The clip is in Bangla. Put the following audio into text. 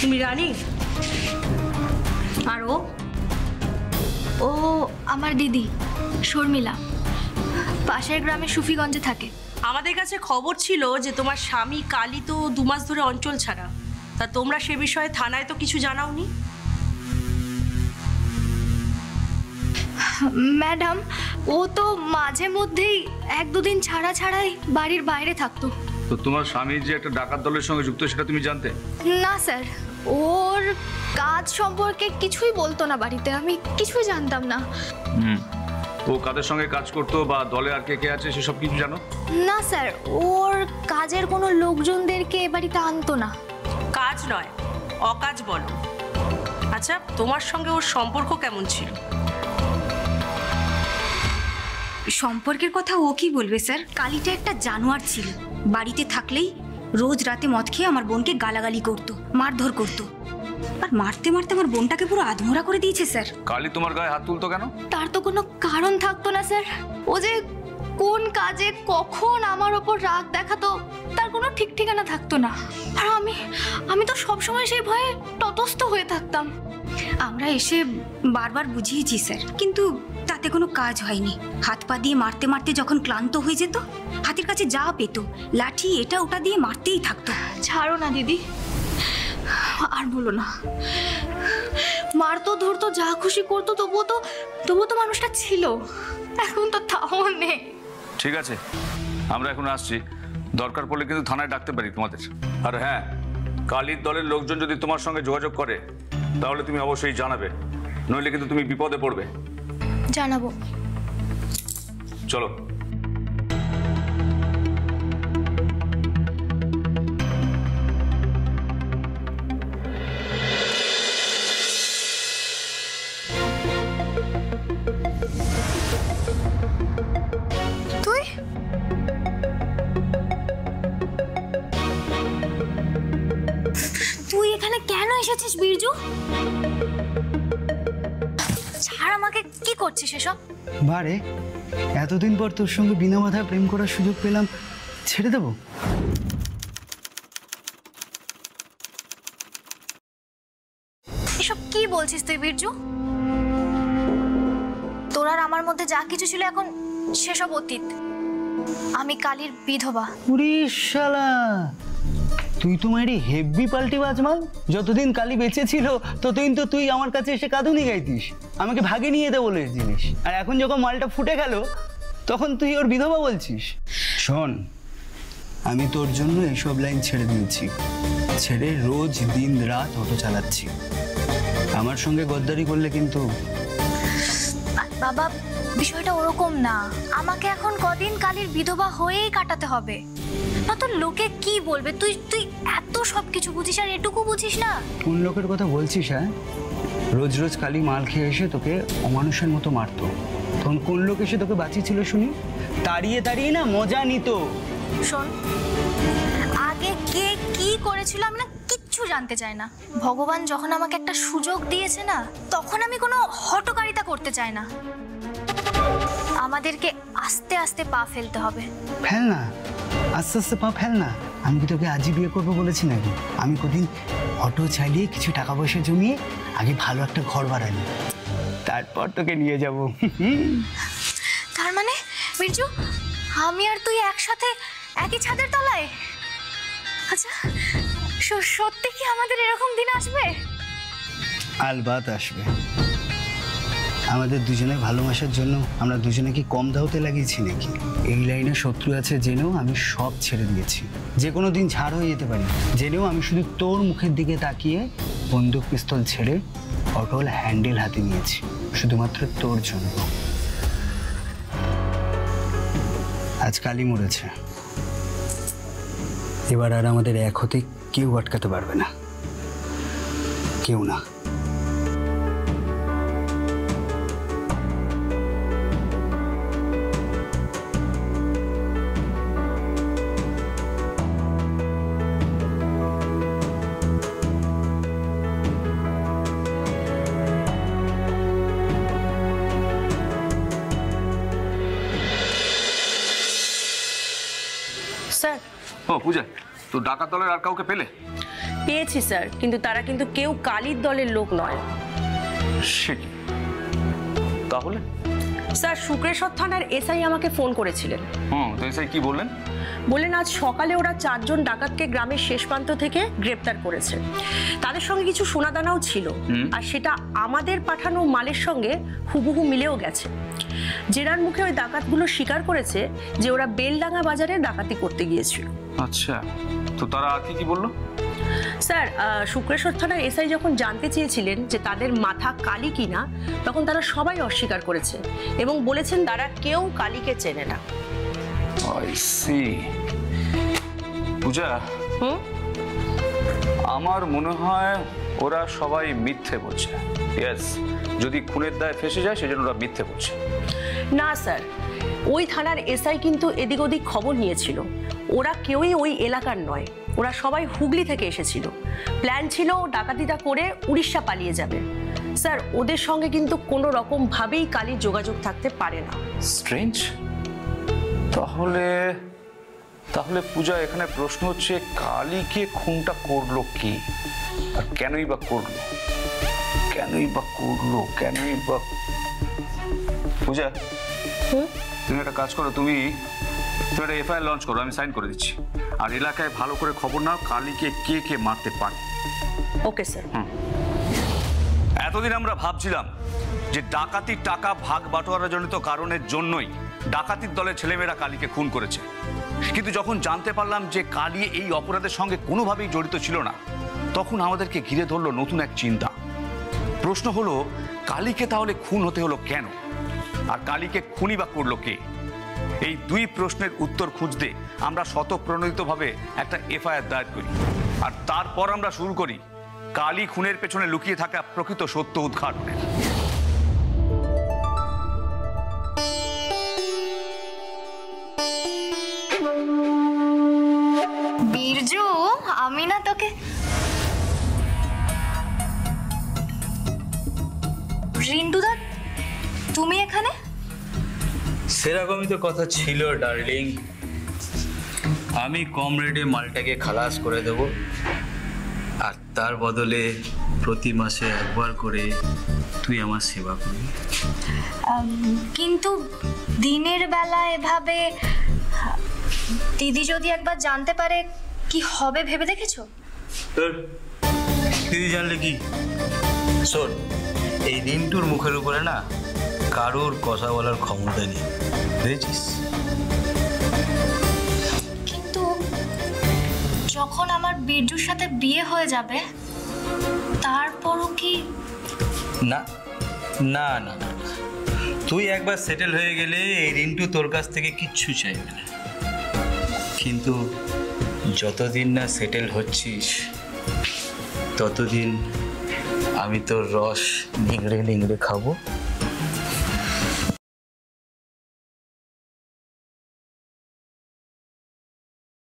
তুমি রানী? আর ও? ও আমার দিদি শর্মিলা, পাশের গ্রামে সুফিগঞ্জে থাকে। আমাদের কাছে খবর ছিল যে তোমার স্বামী কালী তো 2 মাস ধরে অঞ্চল ছাড়া। তা তোমরা সে বিষয়ে থানায় তো কিছু জানাওনি? ম্যাডাম, ও তো মাঝে মধ্যেই 1-2 দিন ছাড়াই বাড়ির বাইরে থাকতো। তো তোমার স্বামী যে একটা ডাকাত দলের সঙ্গে যুক্ত সেটা তুমি জানতে? না স্যার, ওর কাজ সম্পর্কে কিছুই বলতো না বাড়িতে, আমি কিছুই জানতাম না। ও কাদের সঙ্গে কাজ করতো বা দলে আর কে কে আছে সেসব কিছু জানো? না স্যার, ওর কাজের কোনো লোকজনদেরকে এ বাড়িতে আনতো না। কাজ নয়, অকাজ বলো। আচ্ছা, তোমার সঙ্গে ওর সম্পর্ক কেমন ছিল? সম্পর্কের কথা ও কি বলবে স্যার? কালীটা একটা জানোয়ার ছিল। বাড়িতে থাকলেই রোজ রাতে মদ খেয়ে আমার বোনকে গালাগালি করতো, মারধর করতো। আর মারতে মারতে আমার বোনটাকে পুরো আধমরা করে দিয়েছে স্যার। কালী তোমার গায়ে হাত তুলতো কেন? তার তো কোনো কারণ থাকতো না স্যার। ও যে কোন কাজে কখন আমার ওপর রাগ দেখাতো তার কোনো ঠিক ঠিকানা থাকতো না। আর আমি তো সবসময় সেই ভয়ে ততস্থ হয়ে থাকতাম। আমরা এসে বারবার বুঝিয়েছি স্যার, কিন্তু তাতে কোনো কাজ হয়নি। হাত পা দিয়ে মারতে মারতে যখন ক্লান্ত হয়ে যেত, হাতের কাছে যা পেত লাঠি এটা ওটা দিয়ে মারতেই থাকতো। ছাড়ো না দিদি, আর বলো না। মারতো ধরতো যা খুশি করতো, তবুও তো মানুষটা ছিল। এখন তো তাও নেই। ঠিক আছে, আমরা এখন আসছি। দরকার পড়লে কিন্তু থানায় ডাকতে পারি তোমাদের। আর হ্যাঁ, কালীর দলের লোকজন যদি তোমার সঙ্গে যোগাযোগ করে তাহলে তুমি অবশ্যই জানাবে, নইলে কিন্তু তুমি বিপদে পড়বে। জানাবো। চলো। তুই এখানে কেন এসেছিস বীরজু? ছাড় আমাকে, কি করছিস এসব? বারে, এতদিন পর তোর সঙ্গে বিনা বাধায় প্রেম করার সুযোগ পেলাম, ছেড়ে দেবো? এসব কি বলছিস তুই বীরজু? তোর আর আমার মধ্যে যা কিছু ছিল এখন সেসব অতীত। আমি কালীর বিধবা। উরি শালা, তুই তো মায়েরই হেভি পাল্টি বাজমাল। যতদিন কালী বেঁচে ছিল ততদিন তো তুই আমার কাছে এসে কাঁদুনি গাইতিস, আমাকে ভাগে নিয়ে দে বলে জিনিস। আর এখন যখন মালটা ফুটে গেল তখন তুই ওর বিধবা বলছিস। শোন, আমি তোর জন্য এইসব লাইন ছেড়ে দিয়েছি, ছেড়ে রোজ দিন রাত অটো চালাচ্ছি। আমার সঙ্গে গদ্দারি করলে কিন্তু। বাবা, বিষয়টা ওরকম না। আমাকে এখন কদিন কালীর বিধবা হয়েই কাটাতে হবে, না তো লোকে কি বলবে? তুই এত সবকিছু বুঝিস আর এটুকু বুঝিস না। কোন লোকের কথা বলছিস? হ্যাঁ, রোজ রোজ কালী মাল খেয়ে এসে তোকে অমানুষের মতো মারতো, তখন কোন লোক এসে তোকে বাঁচিয়েছিল শুনি? তাড়িয়ে তাড়িয়ে না মজা নিত। শোন, আগে কে কি করেছিল আমি না কিচ্ছু জানতে চাই না। ভগবান যখন আমাকে একটা সুযোগ দিয়েছে না, তখন আমি কোনো হঠকারিতা করতে চাই না। আমাদেরকে আস্তে আস্তে পা ফেলতে হবে। ফেল না, আস্তে আস্তে পা ফেল না। আমি কি তোকে আজই বিয়ে করবো বলেছি নাকি? আমি কদিন অটো চালিয়ে কিছু টাকা পয়সা জমিয়ে আগে ভালো একটা ঘর বানাই, তারপর তোকে নিয়ে যাব। তার মানে বীরজু, আমি আর তুই একসাথে একই ছাদের তলায়? আচ্ছা, সত্যি কি আমাদের এরকম দিন আসবে? আলবাত আসবে। আমাদের দুজনের ভালোবাসার জন্য আমরা দুজনে কি কম দাওতে লাগিয়েছি নাকি? এই লাইনে শত্রু আছে জেনেও আমি সব ছেড়ে দিয়েছি। যে কোনো দিন ঝাড় হয়ে যেতে পারি জেনেও আমি শুধু তোর মুখের দিকে তাকিয়ে বন্দুক পিস্তল ছেড়ে অটল হ্যান্ডেল হাতে নিয়েছি, শুধুমাত্র তোর জন্য। আজ কালী মরেছে, এবার আর আমাদের এক হতে কেউ আটকাতে পারবে না, কেউ না। ও পূজা, তো ডাকাত দলের আর কাউকে পেলে? পেয়েছি স্যার, কিন্তু তারা কিন্তু কেউ কালির দলের লোক নয়। সে কি? তাহলে? স্যার, শুক্রেশ্বর থানার এসআই আমাকে ফোন করেছিলেন। তো এসআই কি বললেন? বললেন আজ সকালে ওরা 4 জন ডাকাতকে গ্রামের শেষ প্রান্ত থেকে গ্রেপ্তার করেছে। তাদের সঙ্গে কিছু সোনাদানাও ছিল, আর সেটা আমাদের পাঠানো মালের সঙ্গে হুবহু মিলেও গেছে। জেরার মুখে ওই ডাকাতগুলো স্বীকার করেছে যে ওরা বেলডাঙ্গা বাজারে ডাকাতি করতে গিয়েছিল। আচ্ছা, তো তারা আর কি বললো? স্যার, শুক্রেশ্বর থানার এসআই যখন জানতে চেয়েছিলেন যে তাদের মাথা কালি কিনা, তখন তারা সবাই অস্বীকার করেছে এবং বলেছেন তারা কেউ কালিকে চেনে না। I see. পূজা, আমার মনে হয় ওরা সবাই মিথ্যে বলছে। ইয়েস, যদি খুনের দায় ফেসে যায় সেজন্য ওরা মিথ্যে বলছে। না স্যার, ওই থানার এসআই কিন্তু এদিক ওদিক খবর নিয়েছিল। ওরা কেউই ওই এলাকার নয়, ওরা সবাই হুগলি থেকে এসেছিল। প্ল্যান ছিল ডাকাতিটা করে উড়িষ্যা পালিয়ে যাবে। স্যার, ওদের সঙ্গে কিন্তু কোনো রকম ভাবেই কালির যোগাযোগ থাকতে পারে না। স্ট্রেঞ্জ। তাহলে তাহলে পূজা, এখানে প্রশ্ন হচ্ছে কালীকে খুনটা করলো কি, আর কেনই বা করলো? পূজা, তুমি একটা কাজ করো, তুমি একটা এফআইআর লঞ্চ করো, আমি সাইন করে দিচ্ছি। আর এলাকায় ভালো করে খবর নাও কালীকে কে কে মারতে পারে। Okay sir. এতদিন আমরা ভাবছিলাম যে ডাকাতির টাকা ভাগ বাটোয়ারা জনিত কারণের জন্যই ডাকাতির দলের ছেলেমেয়েরা কালীকে খুন করেছে, কিন্তু যখন জানতে পারলাম যে কালী এই অপরাধের সঙ্গে কোনোভাবেই জড়িত ছিল না, তখন আমাদেরকে ঘিরে ধরলো নতুন এক চিন্তা। প্রশ্ন হলো, কালীকে তাহলে খুন হতে হলো কেন, আর কালীকে খুনই বা করলো কে? এই 2 প্রশ্নের উত্তর খুঁজতে আমরা স্বতঃপ্রণোদিতভাবে একটা এফআইআর দায়ের করি, আর তারপর আমরা শুরু করি কালী খুনের পেছনে লুকিয়ে থাকা প্রকৃত সত্য উদ্ঘাটনের। বীরজু, আমি না তোকে রিন্টুদা, তুমি এখানে? সেরকমই তো কথা ছিল ডার্লিং। আমি কম রেটে মালটাকে খালাস করে দেব, আর তার বদলে প্রতি মাসে একবার করে তুই আমার সেবা করবি। কিন্তু দিনের বেলা এভাবে দিদি যদি একবার জানতে পারে কি হবে ভেবে দেখেছো? তোর দিদি জানলে কি? শোন, এই রিন্টুর মুখের উপরে না কারোর কথা বলার ক্ষমতা নেই, বুঝেছিস? কিন্তু যখন আমার বীরজুর সাথে বিয়ে হয়ে যাবে তারপরও কি? না না না না, তুই একবার সেটেল হয়ে গেলে এই রিন্টু তোর কাছ থেকে কিচ্ছু চাইবে না। কিন্তু যতদিন না সেটেল হচ্ছিস ততদিন আমি তোর রস নিংড়ে নিংড়ে খাবো,